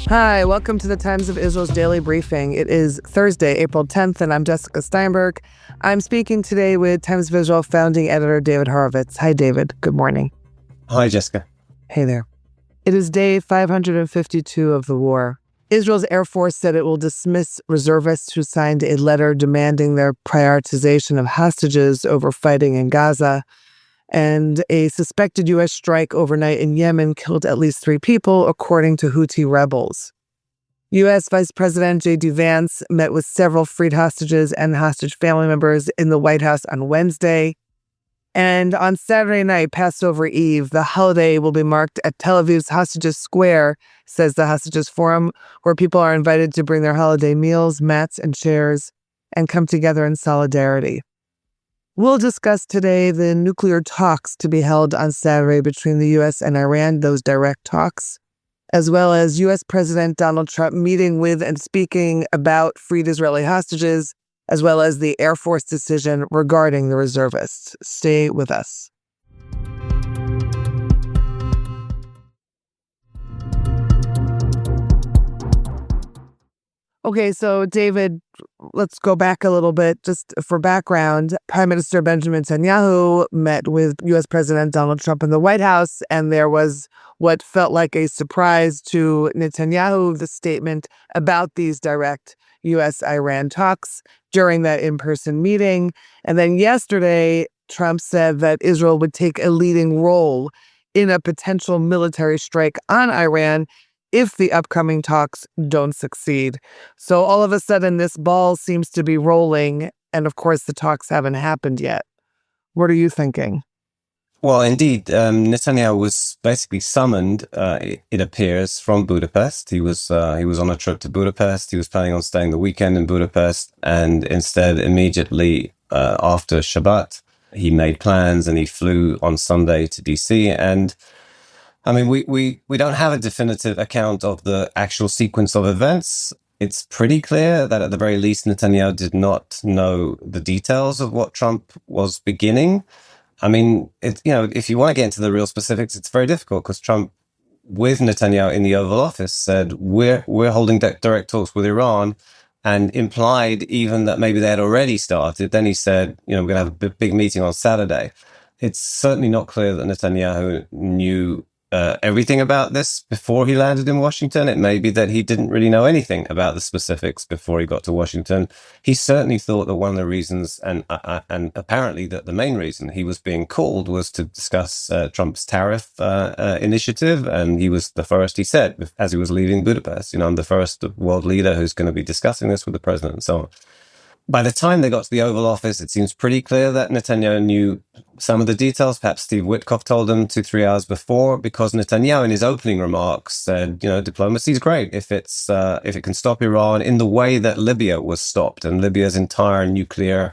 Hi, welcome to the Times of Israel's daily briefing. It is Thursday, April 10th, and I'm Jessica Steinberg. I'm speaking today with Times of Israel founding editor David Horovitz. Hi, David. Good morning. Hi, Jessica. Hey there. It is day 552 of the war. Israel's Air Force said it will dismiss reservists who signed a letter demanding their prioritization of hostages over fighting in Gaza. And a suspected U.S. strike overnight in Yemen killed at least 3 people, according to Houthi rebels. U.S. Vice President J.D. Vance met with several freed hostages and hostage family members in the White House on Wednesday. And on Saturday night, Passover Eve, the holiday will be marked at Tel Aviv's Hostages Square, says the Hostages Forum, where people are invited to bring their holiday meals, mats, and chairs, and come together in solidarity. We'll discuss today the nuclear talks to be held on Saturday between the U.S. and Iran, those direct talks, as well as U.S. President Donald Trump meeting with and speaking about freed Israeli hostages, as well as the Air Force decision regarding the reservists. Stay with us. Okay, so David, let's go back a little bit just for background. Prime Minister Benjamin Netanyahu met with U.S. President Donald Trump in the White House, and there was what felt like a surprise to Netanyahu, the statement about these direct U.S.-Iran talks during that in-person meeting. And then yesterday, Trump said that Israel would take a leading role in a potential military strike on Iran if the upcoming talks don't succeed. So all of a sudden, this ball seems to be rolling, and of course, the talks haven't happened yet. What are you thinking? Well, indeed, Netanyahu was basically summoned, it appears, from Budapest. He was on a trip to Budapest. He was planning on staying the weekend in Budapest, and instead, immediately after Shabbat, he made plans and he flew on Sunday to DC. And I mean, we don't have a definitive account of the actual sequence of events. It's pretty clear that at the very least, Netanyahu did not know the details of what Trump was beginning. I mean, if you want to get into the real specifics, it's very difficult because Trump, with Netanyahu in the Oval Office, said we're holding direct talks with Iran, and implied even that maybe they had already started. Then he said, we're going to have a big meeting on Saturday. It's certainly not clear that Netanyahu knew everything about this before he landed in Washington. It may be that he didn't really know anything about the specifics before he got to Washington. He certainly thought that one of the reasons, and apparently that the main reason he was being called, was to discuss Trump's tariff initiative. And he was the first, he said, as he was leaving Budapest, I'm the first world leader who's going to be discussing this with the president and so on. By the time they got to the Oval Office, it seems pretty clear that Netanyahu knew some of the details. Perhaps Steve Witkoff told him 2-3 hours before, because Netanyahu, in his opening remarks, said, diplomacy is great if it can stop Iran in the way that Libya was stopped, and Libya's entire nuclear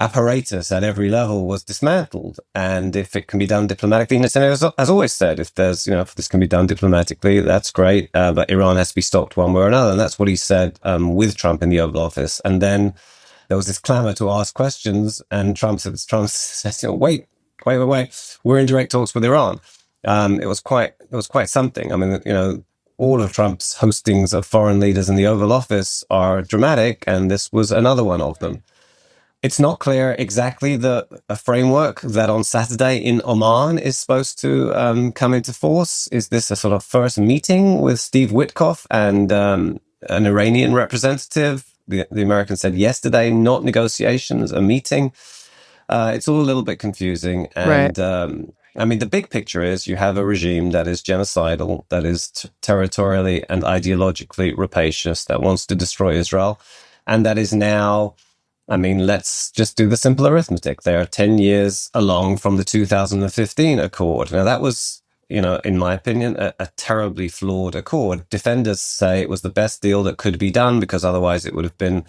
apparatus at every level was dismantled. And if it can be done diplomatically, Netanyahu has always said, if this can be done diplomatically, that's great, but Iran has to be stopped one way or another. And that's what he said with Trump in the Oval Office. And then there was this clamor to ask questions, and Trump says, wait, we're in direct talks with Iran. It was quite something. I mean, all of Trump's hostings of foreign leaders in the Oval Office are dramatic, and this was another one of them. It's not clear exactly the framework that on Saturday in Oman is supposed to come into force. Is this a sort of first meeting with Steve Witkoff and an Iranian representative? The Americans said yesterday, not negotiations, a meeting. It's all a little bit confusing. And right. I mean, the big picture is you have a regime that is genocidal, that is territorially and ideologically rapacious, that wants to destroy Israel, and that is now... I mean, let's just do the simple arithmetic. They are 10 years along from the 2015 accord. Now, that was, in my opinion, a terribly flawed accord. Defenders say it was the best deal that could be done because otherwise it would have been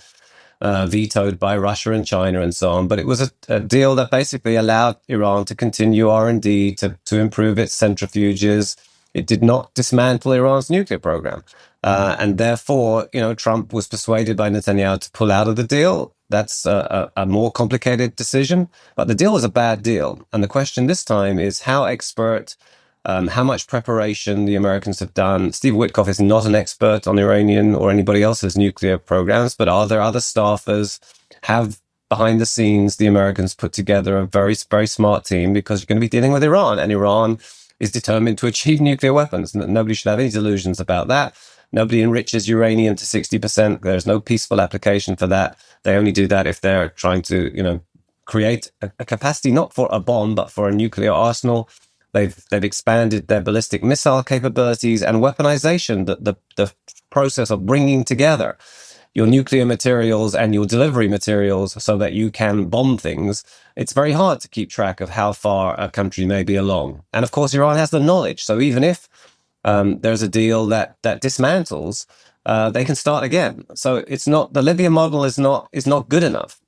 vetoed by Russia and China and so on. But it was a deal that basically allowed Iran to continue R&D, to improve its centrifuges. It did not dismantle Iran's nuclear program. And therefore, Trump was persuaded by Netanyahu to pull out of the deal. That's a more complicated decision, but the deal was a bad deal. And the question this time is, how expert how much preparation the Americans have done. Steve Witkoff is not an expert on Iranian or anybody else's nuclear programs, but are there other staffers? Have behind the scenes the Americans put together a very, very smart team, because you're going to be dealing with Iran, and Iran is determined to achieve nuclear weapons. Nobody should have any delusions about that. Nobody enriches uranium to 60%. There's no peaceful application for that. They only do that if they're trying to, create a capacity not for a bomb, but for a nuclear arsenal. They've expanded their ballistic missile capabilities and weaponization, the process of bringing together your nuclear materials and your delivery materials so that you can bomb things. It's very hard to keep track of how far a country may be along. And of course, Iran has the knowledge. So even if there's a deal that dismantles, they can start again. So it's not, the Libya model is not good enough,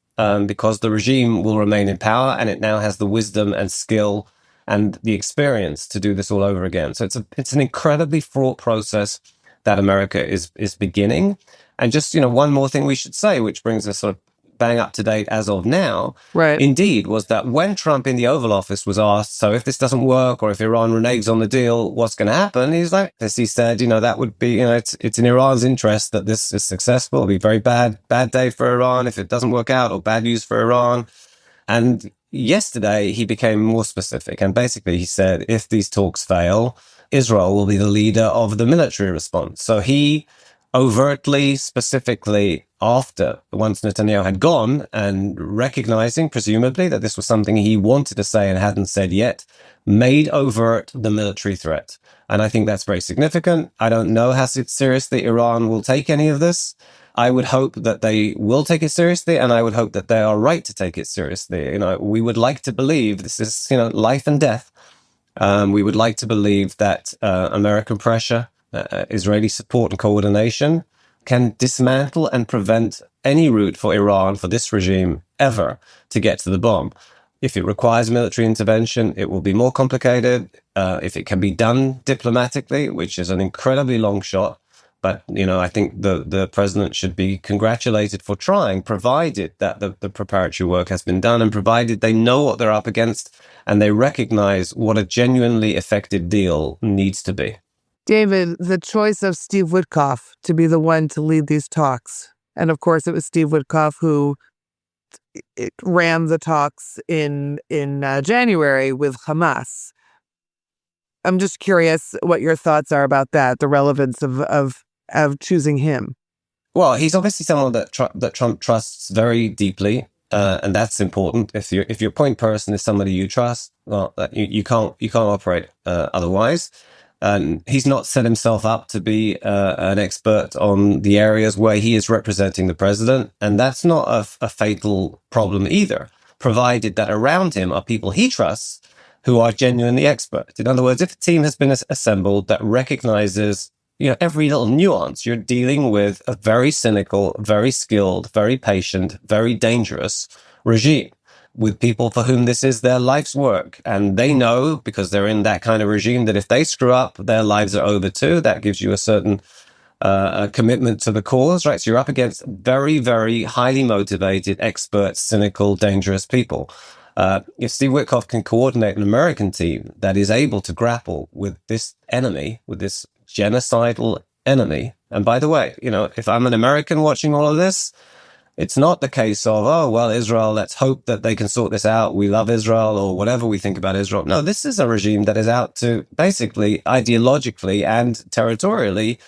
because the regime will remain in power, and it now has the wisdom and skill and the experience to do this all over again. So it's an incredibly fraught process that America is beginning. And just, one more thing we should say, which brings us sort of bang up to date as of now, Right. Indeed, was that when Trump in the Oval Office was asked, so if this doesn't work, or if Iran reneges on the deal, what's going to happen? He's like, as he said, that would be, it's in Iran's interest that this is successful. It'll be a very bad day for Iran if it doesn't work out, or bad news for Iran. And yesterday he became more specific, and basically he said, if these talks fail, Israel will be the leader of the military response. So he overtly, specifically, once Netanyahu had gone, and recognizing, presumably, that this was something he wanted to say and hadn't said yet, made overt the military threat. And I think that's very significant. I don't know how seriously Iran will take any of this. I would hope that they will take it seriously, and I would hope that they are right to take it seriously. We would like to believe this is, life and death. We would like to believe that American pressure, Israeli support and coordination can dismantle and prevent any route for Iran, for this regime, ever to get to the bomb. If it requires military intervention, it will be more complicated. If it can be done diplomatically, which is an incredibly long shot, but, I think the president should be congratulated for trying, provided that the preparatory work has been done, and provided they know what they're up against and they recognize what a genuinely effective deal needs to be. David, the choice of Steve Witkoff to be the one to lead these talks, and of course it was Steve Witkoff who ran the talks in January with Hamas. I'm just curious what your thoughts are about that, the relevance of choosing him. Well, he's obviously someone that Trump trusts very deeply, and that's important. If your point person is somebody you trust, well, you can't operate otherwise. And he's not set himself up to be an expert on the areas where he is representing the president, and that's not a fatal problem either, provided that around him are people he trusts who are genuinely expert. In other words, if a team has been assembled that recognizes, every little nuance, you're dealing with a very cynical, very skilled, very patient, very dangerous regime, with people for whom this is their life's work. And they know, because they're in that kind of regime, that if they screw up, their lives are over too. That gives you a certain commitment to the cause, right? So you're up against very, very highly motivated, expert, cynical, dangerous people. If Steve Witkoff can coordinate an American team that is able to grapple with this enemy, with this genocidal enemy, and by the way, if I'm an American watching all of this, it's not the case of, oh, well, Israel, let's hope that they can sort this out. We love Israel, or whatever we think about Israel. No, this is a regime that is out to basically ideologically and territorially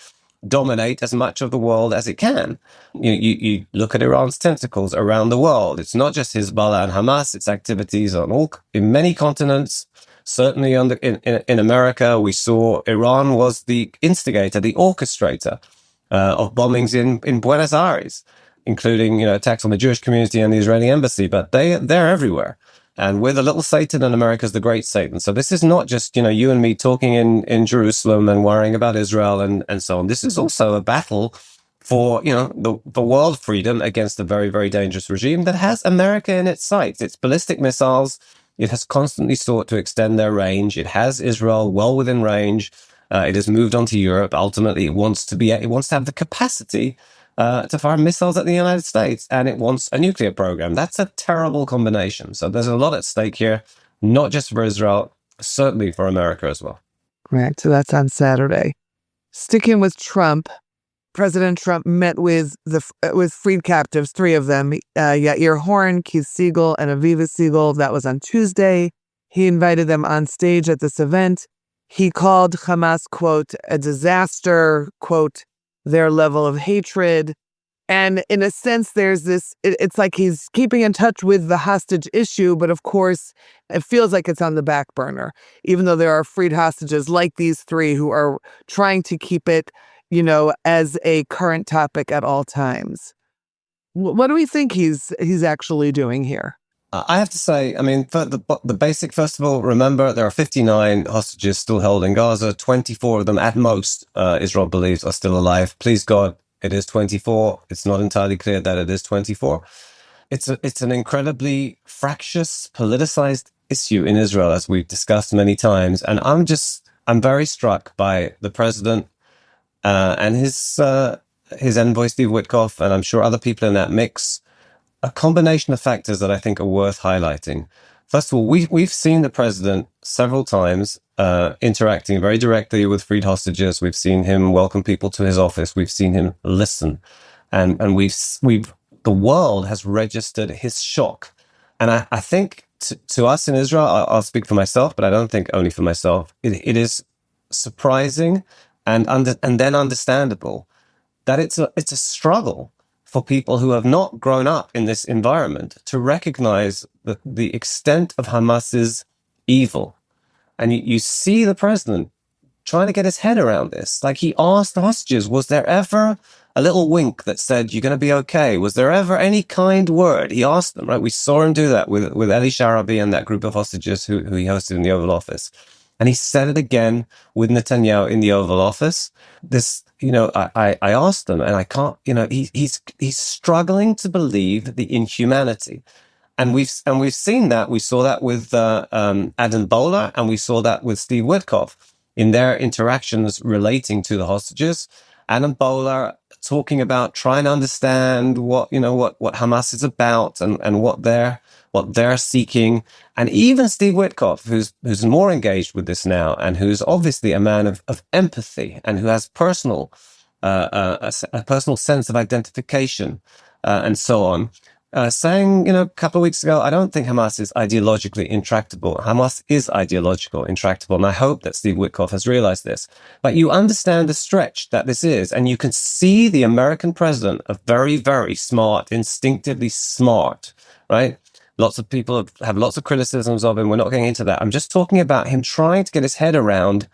dominate as much of the world as it can. You look at Iran's tentacles around the world. It's not just Hezbollah and Hamas. Its activities in many continents. Certainly in America, we saw Iran was the instigator, the orchestrator of bombings in Buenos Aires, including attacks on the Jewish community and the Israeli embassy. But they're everywhere. And we're the little Satan, and America's the great Satan. So this is not just, you and me talking in Jerusalem and worrying about Israel and so on. This is also a battle for, the world freedom against a very, very dangerous regime that has America in its sights. Its ballistic missiles, it has constantly sought to extend their range. It has Israel well within range. It has moved on to Europe. Ultimately, it wants to have the capacity to fire missiles at the United States, and it wants a nuclear program. That's a terrible combination. So there's a lot at stake here, not just for Israel, certainly for America as well. Right. So that's on Saturday. Sticking with Trump, President Trump met with freed captives, three of them, Yair Horn, Keith Siegel, and Aviva Siegel. That was on Tuesday. He invited them on stage at this event. He called Hamas, quote, a disaster, quote, their level of hatred. And in a sense, there's this, it's like he's keeping in touch with the hostage issue, but of course, it feels like it's on the back burner, even though there are freed hostages like these three who are trying to keep it, as a current topic at all times. What do we think he's actually doing here? I have to say, I mean, for the basic, first of all, remember there are 59 hostages still held in Gaza. 24 of them at most, Israel believes, are still alive. Please God, it is 24. It's not entirely clear that it is 24. It's an incredibly fractious, politicized issue in Israel, as we've discussed many times. And I'm very struck by the president and his envoy, Steve Witkoff, and I'm sure other people in that mix. A combination of factors that I think are worth highlighting. First of all, we've seen the president several times interacting very directly with freed hostages. We've seen him welcome people to his office. We've seen him listen, and the world has registered his shock. And I think to us in Israel, I'll speak for myself, but I don't think only for myself. It is surprising and then understandable that it's a struggle for people who have not grown up in this environment to recognize the extent of Hamas's evil. And you see the president trying to get his head around this. Like, he asked the hostages, was there ever a little wink that said, you're going to be okay? Was there ever any kind word? He asked them, right? We saw him do that with Eli Sharabi and that group of hostages who he hosted in the Oval Office. And he said it again with Netanyahu in the Oval Office. This, I asked him, and I can't, he's struggling to believe the inhumanity. And we've seen that. We saw that with Adam Bowler, and we saw that with Steve Witkoff in their interactions relating to the hostages. Adam Bowler talking about trying to understand what Hamas is about and what they're seeking. And even Steve Witkoff, who's more engaged with this now, and who's obviously a man of empathy and who has a personal sense of identification and so on, saying, a couple of weeks ago, I don't think Hamas is ideologically intractable. Hamas is ideological, intractable. And I hope that Steve Witkoff has realized this. But you understand the stretch that this is. And you can see the American president, a very, very smart, instinctively smart, right? Lots of people have lots of criticisms of him. We're not getting into that. I'm just talking about him trying to get his head around,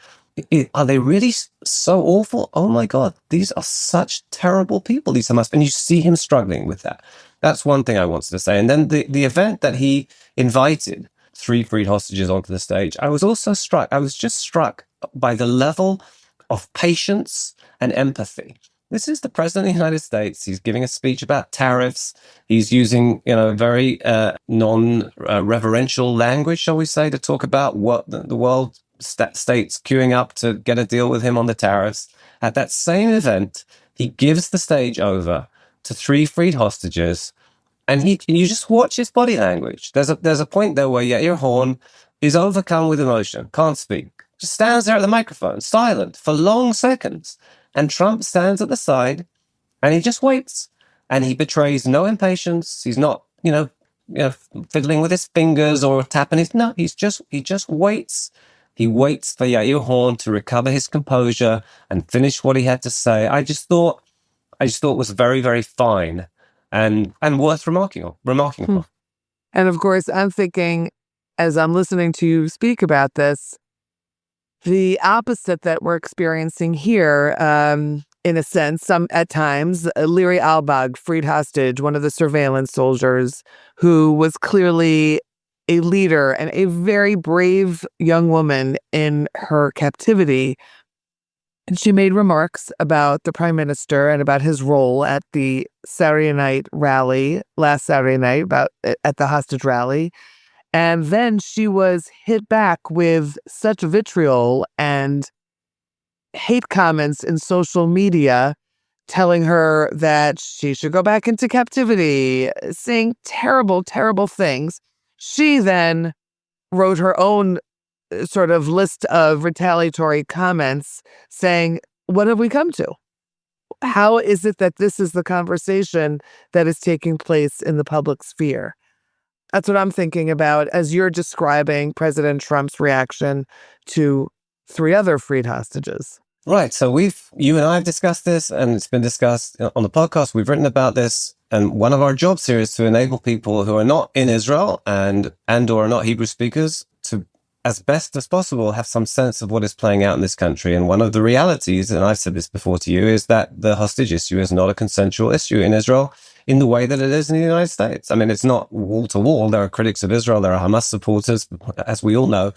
are they really so awful? Oh my God, these are such terrible people, these Hamas. And you see him struggling with that. That's one thing I wanted to say. And then the event that he invited 3 freed hostages onto the stage, I was just struck by the level of patience and empathy. This is the president of the United States. He's giving a speech about tariffs. He's using, very non-reverential language, shall we say, to talk about what the world states queuing up to get a deal with him on the tariffs. At that same event, he gives the stage over to 3 freed hostages, and you just watch his body language. There's a point there where Yair Horn is overcome with emotion, can't speak, just stands there at the microphone, silent for long seconds. And Trump stands at the side, and he just waits, and he betrays no impatience. He's not, fiddling with his fingers or tapping he just waits. He waits for Yair Horn to recover his composure and finish what he had to say. I just thought it was very, very fine and worth remarking upon. And of course, I'm thinking, as I'm listening to you speak about this, the opposite that we're experiencing here, in a sense, at times, Liri Albag, freed hostage, one of the surveillance soldiers, who was clearly a leader and a very brave young woman in her captivity. And she made remarks about the Prime Minister and about his role at the Saturday night rally, last Saturday night, at the hostage rally. And then she was hit back with such vitriol and hate comments in social media telling her that she should go back into captivity, saying terrible, terrible things. She then wrote her own sort of list of retaliatory comments saying, what have we come to? How is it that this is the conversation that is taking place in the public sphere? That's what I'm thinking about as you're describing President Trump's reaction to 3 other freed hostages. Right. So you and I have discussed this, and it's been discussed on the podcast. We've written about this. And one of our jobs here is to enable people who are not in Israel and or are not Hebrew speakers to, as best as possible, have some sense of what is playing out in this country. And one of the realities, and I've said this before to you, is that the hostage issue is not a consensual issue in Israel in the way that it is in the United States. I mean, it's not wall to wall. There are critics of Israel. There are Hamas supporters, as we all know.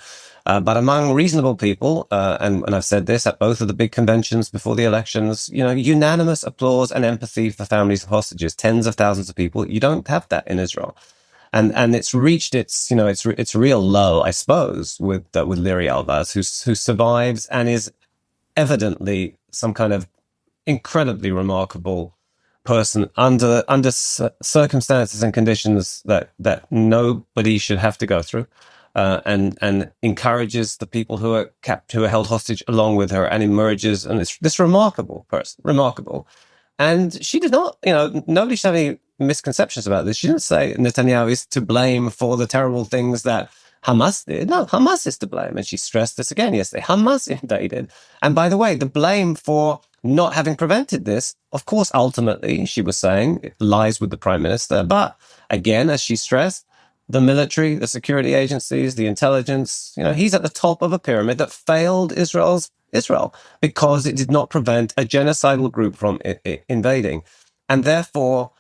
But among reasonable people, and I've said this at both of the big conventions before the elections, unanimous applause and empathy for families of hostages, tens of thousands of people. You don't have that in Israel. And it's reached its real low, I suppose, with Liri Albaz, who survives and is evidently some kind of incredibly remarkable person under circumstances and conditions that nobody should have to go through, and encourages the people who are held hostage along with her, and emerges, and it's this remarkable person, and she did not, nobody should have any misconceptions about this. She didn't say Netanyahu is to blame for the terrible things that Hamas did. No, Hamas is to blame. And she stressed this again yesterday. Hamas invaded. And by the way, the blame for not having prevented this, of course, ultimately, she was saying, it lies with the Prime Minister. But again, as she stressed, the military, the security agencies, the intelligence, he's at the top of a pyramid that failed Israel because it did not prevent a genocidal group from invading. And therefore,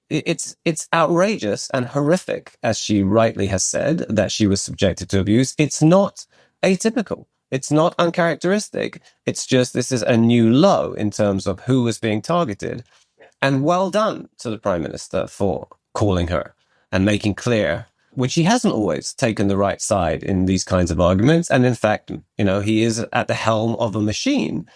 it's outrageous and horrific, as she rightly has said, that she was subjected to abuse. It's not atypical. It's not uncharacteristic. It's just this is a new low in terms of who was being targeted. And well done to the Prime Minister for calling her and making clear, which he hasn't always taken the right side in these kinds of arguments. And in fact, he is at the helm of a machine,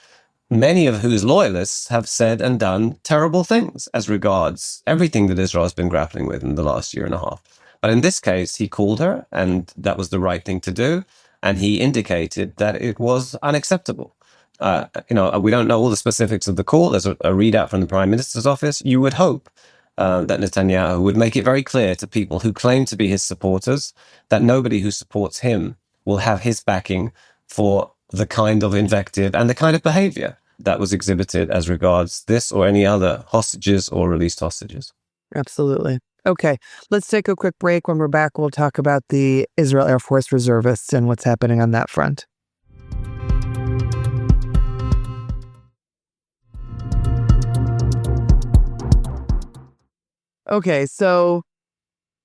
many of whose loyalists have said and done terrible things as regards everything that Israel has been grappling with in the last year and a half. But in this case, he called her, and that was the right thing to do. And he indicated that it was unacceptable. We don't know all the specifics of the call. There's a readout from the Prime Minister's office. You would hope that Netanyahu would make it very clear to people who claim to be his supporters that nobody who supports him will have his backing for the kind of invective and the kind of behavior that was exhibited as regards this or any other hostages or released hostages. Absolutely. Okay, let's take a quick break. When we're back, we'll talk about the Israel Air Force reservists and what's happening on that front. Okay, so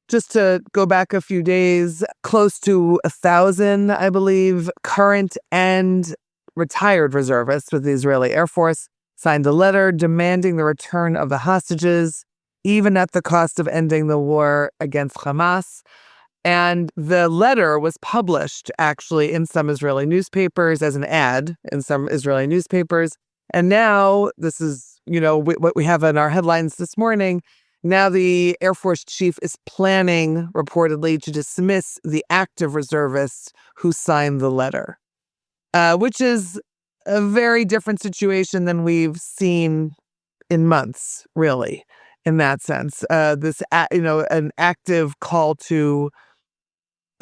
just to go back a few days, close to 1,000, I believe, current and retired reservists with the Israeli Air Force signed a letter demanding the return of the hostages, even at the cost of ending the war against Hamas. And the letter was published actually in some Israeli newspapers as an ad in some Israeli newspapers. And now this is, what we have in our headlines this morning. Now the Air Force chief is planning, reportedly, to dismiss the active reservists who signed the letter, which is a very different situation than we've seen in months, really, in that sense. An active call to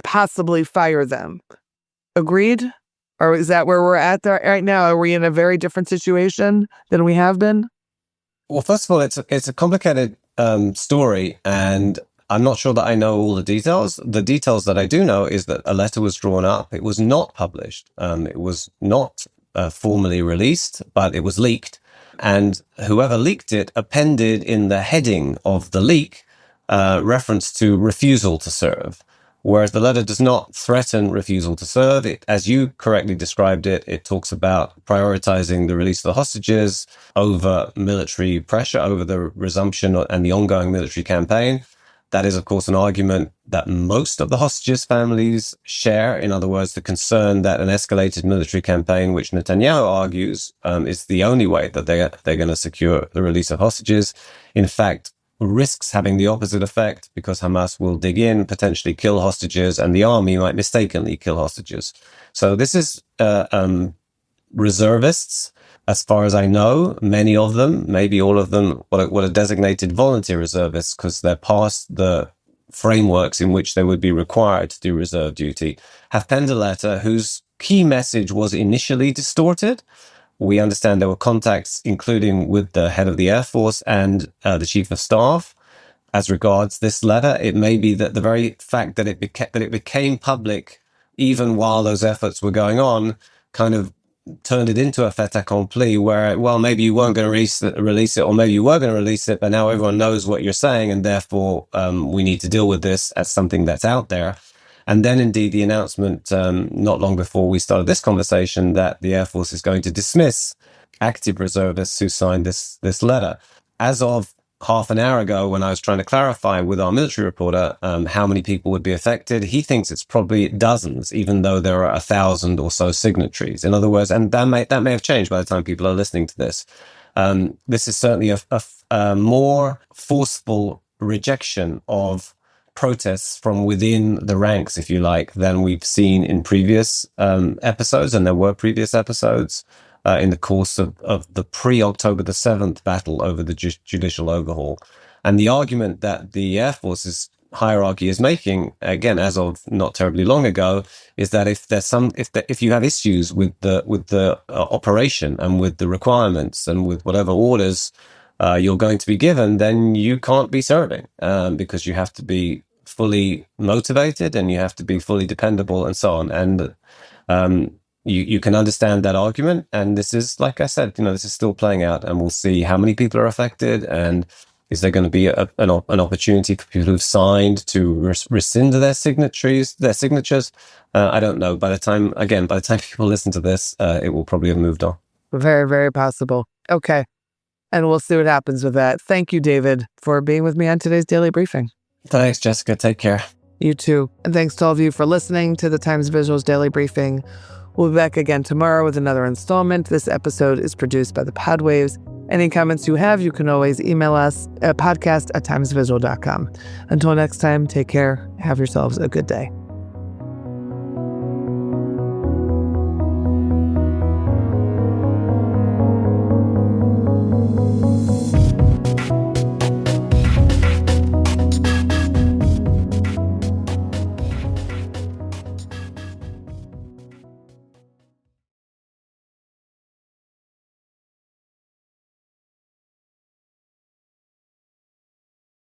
possibly fire them. Agreed? Or is that where we're at right now? Are we in a very different situation than we have been? Well, first of all, it's a complicated story, and I'm not sure that I know all the details. The details that I do know is that a letter was drawn up. It was not published. It was not formally released, but it was leaked. And whoever leaked it appended in the heading of the leak reference to refusal to serve. Whereas the letter does not threaten refusal to serve. It, as you correctly described it, it talks about prioritizing the release of the hostages over military pressure, over the resumption and the ongoing military campaign. That is, of course, an argument that most of the hostages' families share. In other words, the concern that an escalated military campaign, which Netanyahu argues is the only way that they're going to secure the release of hostages. In fact, risks having the opposite effect because Hamas will dig in, potentially kill hostages, and the army might mistakenly kill hostages. So this is reservists. As far as I know, many of them, maybe all of them, what are designated volunteer reservists because they're past the frameworks in which they would be required to do reserve duty, have penned a letter whose key message was initially distorted. We understand there were contacts, including with the head of the Air Force and the chief of staff. As regards this letter, it may be that the very fact that it became public, even while those efforts were going on, kind of turned it into a fait accompli where, well, maybe you weren't going to release it, or maybe you were going to release it, but now everyone knows what you're saying, and therefore we need to deal with this as something that's out there. And then indeed the announcement not long before we started this conversation that the Air Force is going to dismiss active reservists who signed this letter. As of half an hour ago, when I was trying to clarify with our military reporter how many people would be affected, he thinks it's probably dozens, even though there are 1,000 or so signatories. In other words, and that may have changed by the time people are listening to this. This is certainly a more forceful rejection of protests from within the ranks, if you like, than we've seen in previous episodes, and there were previous episodes in the course of the pre-October the 7th battle over the judicial overhaul. And the argument that the Air Force's hierarchy is making, again, as of not terribly long ago, is that if you have issues with the operation and with the requirements and with whatever orders you're going to be given, then you can't be serving because you have to be fully motivated and you have to be fully dependable and so on. And you can understand that argument. And this is, like I said, this is still playing out, and we'll see how many people are affected, and is there going to be an opportunity for people who've signed to rescind their signatures? I don't know. By the time people listen to this, it will probably have moved on. Very, very possible. Okay. And we'll see what happens with that. Thank you, David, for being with me on today's Daily Briefing. Thanks, Jessica. Take care. You too. And thanks to all of you for listening to the Times Visuals Daily Briefing. We'll be back again tomorrow with another installment. This episode is produced by the Podwaves. Any comments you have, you can always email us at podcast@timesvisual.com. Until next time, take care. Have yourselves a good day.